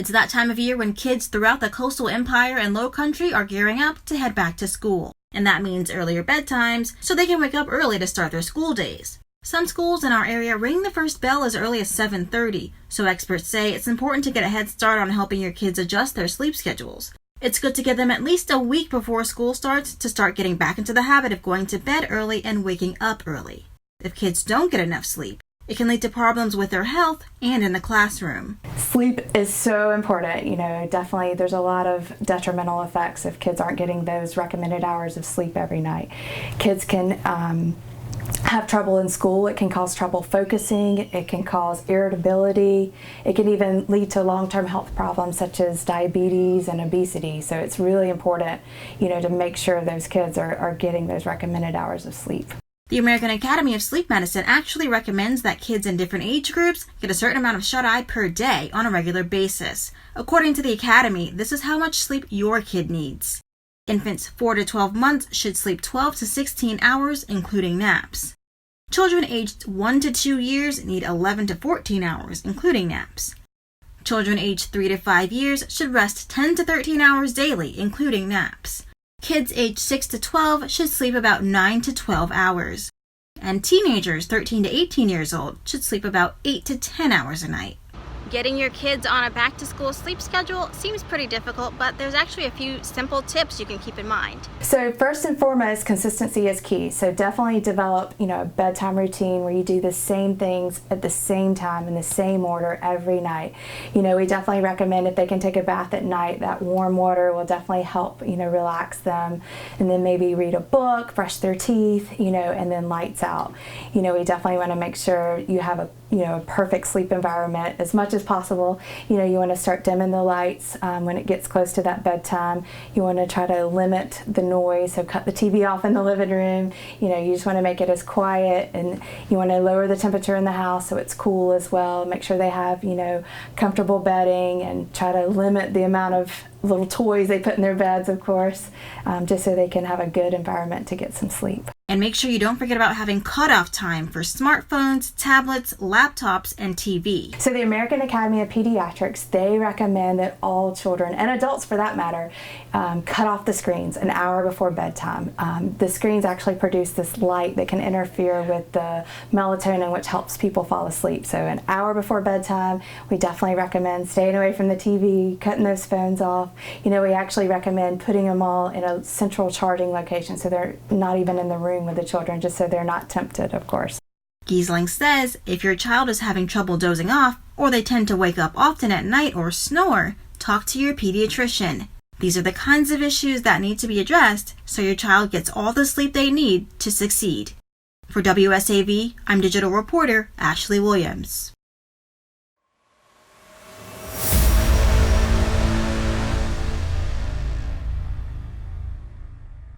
It's that time of year when kids throughout the coastal empire and low country are gearing up to head back to school. And that means earlier bedtimes, so they can wake up early to start their school days. Some schools in our area ring the first bell as early as 7:30, so experts say it's important to get a head start on helping your kids adjust their sleep schedules. It's good to give them at least a week before school starts to start getting back into the habit of going to bed early and waking up early. If kids don't get enough sleep, it can lead to problems with their health and in the classroom. Sleep is so important. Definitely there's a lot of detrimental effects if kids aren't getting those recommended hours of sleep every night. Kids can have trouble in school. It can cause trouble focusing. It can cause irritability. It can even lead to long-term health problems such as diabetes and obesity. So it's really important, to make sure those kids are getting those recommended hours of sleep. The American Academy of Sleep Medicine actually recommends that kids in different age groups get a certain amount of shut-eye per day on a regular basis. According to the Academy, this is how much sleep your kid needs. Infants 4 to 12 months should sleep 12 to 16 hours, including naps. Children aged 1 to 2 years need 11 to 14 hours, including naps. Children aged 3 to 5 years should rest 10 to 13 hours daily, including naps. Kids aged 6 to 12 should sleep about 9 to 12 hours. And teenagers 13 to 18 years old should sleep about 8 to 10 hours a night. Getting your kids on a back-to-school sleep schedule seems pretty difficult, but there's actually a few simple tips you can keep in mind. So first and foremost, consistency is key. So definitely develop, a bedtime routine where you do the same things at the same time in the same order every night. We definitely recommend if they can take a bath at night, that warm water will definitely help, relax them. And then maybe read a book, brush their teeth, and then lights out. We definitely want to make sure you have a perfect sleep environment as much as possible. You want to start dimming the lights when it gets close to that bedtime. You want to try to limit the noise, so cut the TV off in the living room. You just want to make it as quiet, and you want to lower the temperature in the house so it's cool as well. Make sure they have, comfortable bedding, and try to limit the amount of little toys they put in their beds, of course, just so they can have a good environment to get some sleep. And make sure you don't forget about having cutoff time for smartphones, tablets, laptops, and TV. So the American Academy of Pediatrics, they recommend that all children, and adults for that matter, cut off the screens an hour before bedtime. The screens actually produce this light that can interfere with the melatonin, which helps people fall asleep. So an hour before bedtime, we definitely recommend staying away from the TV, cutting those phones off. We actually recommend putting them all in a central charging location so they're not even in the room with the children, just so they're not tempted, of course. Gheesling says if your child is having trouble dozing off, or they tend to wake up often at night or snore, talk to your pediatrician. These are the kinds of issues that need to be addressed so your child gets all the sleep they need to succeed. For WSAV, I'm digital reporter Ashley Williams.